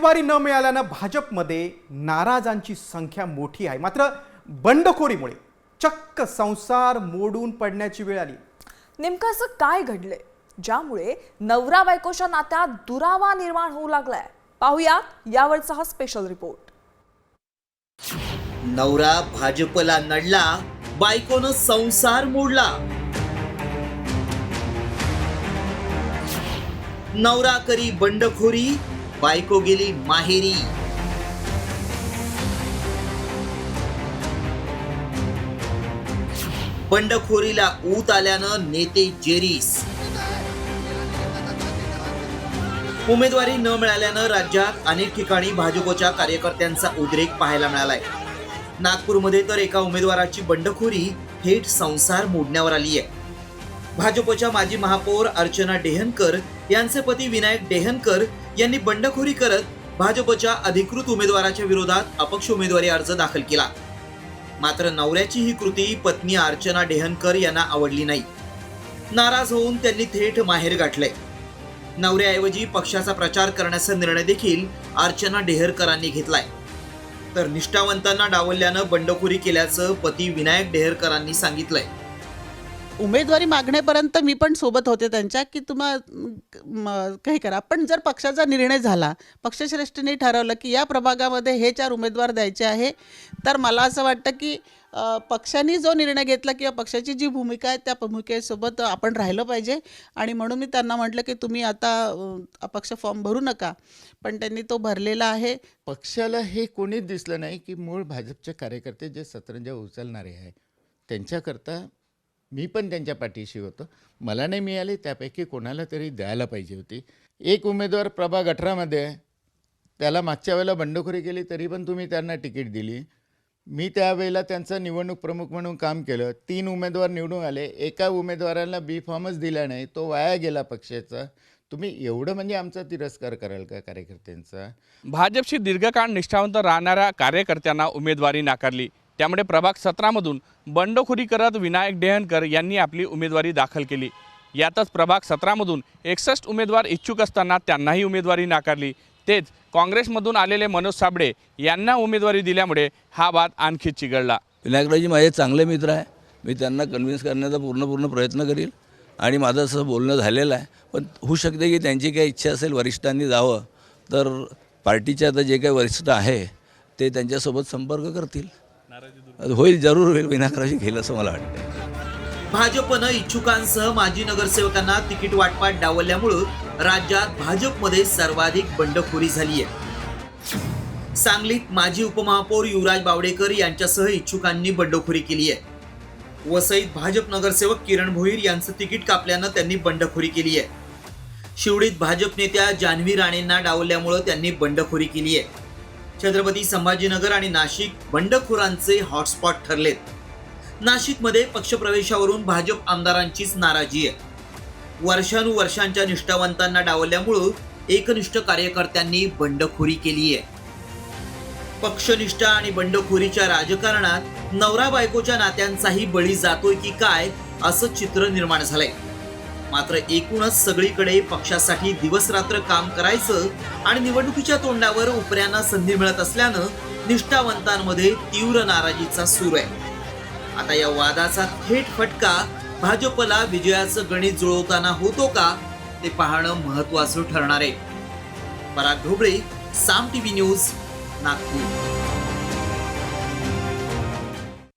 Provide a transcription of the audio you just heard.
उमेदवारी न मिळाल्यानं भाजपमध्ये नाराजांची संख्या मोठी आहे। मात्र बंडखोरीमुळे चक्क संसार मोडून पडण्याची वेळ आली। नेमकं असं काय घडलंय ज्यामुळे नवरा बायकोच्या नात्यात दुरावा निर्माण होऊ लागलाय? पाहूयात यावरचा हा स्पेशल रिपोर्ट। नवरा भाजपला नडला, बायकोनं संसार मोडला। नवरा करी बंडखोरी, बायको गेली माहेरी। बंडखोरीला ऊत आल्यानं नेते जेरीस। उमेदवारी न मिळाल्यानं राज्यात अनेक ठिकाणी भाजपच्या कार्यकर्त्यांचा उद्रेक पाहायला मिळालाय। नागपूरमध्ये तर एका उमेदवाराची बंडखोरी थेट संसार मोडण्यावर आली आहे। भाजपच्या माजी महापौर अर्चना डेहनकर यांचे पती विनायक डेहनकर यांनी बंडखोरी करत भाजपच्या अधिकृत उमेदवाराच्या विरोधात अपक्ष उमेदवारी अर्ज दाखल केला। मात्र नवऱ्याची ही कृती पत्नी अर्चना डेहनकर यांना आवडली नाही। नाराज होऊन त्यांनी थेट माहेर गाठले। नवऱ्याऐवजी पक्षाचा प्रचार करण्याचा निर्णय देखील अर्चना डेहरकरांनी घेतलाय। तर निष्ठावंतांना डावलल्यानं बंडखोरी केल्याचं पती विनायक डेहरकरांनी सांगितलंय। उमेदवारी मागण्यापर्यंत मी पण सोबत होते त्यांच्या की काही करा, पण जर पक्षाचा निर्णय झाला, पक्षश्रेष्ठींनी ठरवलं की या प्रभागामध्ये हे 4 उमेदवार द्यायचे आहे, तर मला असं वाटतं की पक्षाने जो निर्णय घेतला किंवा पक्षाची जी भूमिका आहे त्या भूमिकेसोबत आपण राहिलं पाहिजे। आणि म्हणून मी त्यांना म्हटलं की तुम्ही आता अपक्ष फॉर्म भरू नका, पण त्यांनी तो भरलेला आहे। पक्षाला हे कोणीच दिसलं नाही की मूळ भाजपचे कार्यकर्ते जे सतरंजा उचलणारे आहे त्यांच्याकरता मी पण त्यांच्या पाठीशी होतो। मला नाही मिळाली त्यापैकी कोणाला तरी द्यायला पाहिजे होती। एक उमेदवार प्रभाग 18 मध्ये आहे, त्याला मागच्या वेळेला बंडखोरी केली तरी पण तुम्ही त्यांना तिकीट दिली। मी त्यावेळेला त्यांचं निवडणूक प्रमुख म्हणून काम केलं। 3 उमेदवार निवडून आले, एका उमेदवाराला बी फॉर्मच दिला नाही, तो वाया गेला पक्षाचा। तुम्ही एवढं म्हणजे आमचा तिरस्कार कराल का कार्यकर्त्यांचा? भाजपशी दीर्घकाळ निष्ठावंत राहणाऱ्या कार्यकर्त्यांना उमेदवारी नाकारली, त्यामुळे प्रभाग 17 मधून बंडखोरी करत विनायक डेहनकर यांनी आपली उमेदवारी दाखल केली। यातच प्रभाग 17 मधून 61 उमेदवार इच्छुक असताना त्यांनाही उमेदवारी नाकारली। तेच काँग्रेसमधून आलेले मनोज साबळे यांना उमेदवारी दिल्यामुळे हा वाद आणखी चिघळला। विनायकरावजी माझे चांगले मित्र आहे, मी त्यांना कन्व्हिन्स करण्याचा पूर्ण प्रयत्न करील आणि माझं असं बोलणं झालेलं आहे। पण होऊ शकते की त्यांची काही इच्छा असेल वरिष्ठांनी जावं, तर पार्टीचे आता जे काही वरिष्ठ आहे ते त्यांच्यासोबत संपर्क करतील। होईल, जरूर होईल, विनायकरावजी घेईल असं मला वाटतं। भाजपनं इच्छुकांसह माजी नगरसेवकांना तिकीट वाटपात डावलल्यामुळे राज्यात भाजपमध्ये सर्वाधिक बंडखोरी झाली आहे। सांगलीत माजी उपमहापौर युवराज बावडेकर यांच्यासह इच्छुकांनी बंडखोरी केली आहे। वसईत भाजप नगरसेवक किरण भोईर यांचं तिकीट कापल्यानं त्यांनी बंडखोरी केली आहे। शिवडीत भाजप नेत्या जान्हवी राणेंना डावलल्यामुळे त्यांनी बंडखोरी केली आहे। छत्रपती संभाजीनगर आणि नाशिक बंडखोरांचे हॉटस्पॉट ठरलेत। नाशिकमध्ये पक्षप्रवेशावरून भाजप आमदारांचीच नाराजी आहे। वर्षानुवर्षांच्या निष्ठावंतांना डावलल्यामुळे एकनिष्ठ कार्यकर्त्यांनी बंडखोरी केली आहे। पक्षनिष्ठा आणि बंडखोरीच्या राजकारणात नवरा बायकोच्या नात्यांचाही बळी जातोय की काय असं चित्र निर्माण झालंय। मात्र एकूणच सगळीकडे पक्षासाठी दिवसरात्र काम करायचं आणि निवडणुकीच्या तोंडावर उपऱ्यांना संधी मिळत असल्यानं निष्ठावंतांमध्ये तीव्र नाराजीचा सूर आहे। आता या वादाचा थेट फटका भाजपला विजयाचं गणित जुळवताना होतो का ते पाहणं महत्त्वाचं ठरणार आहे। पराग ढोबळे, साम टीव्ही न्यूज, नागपूर।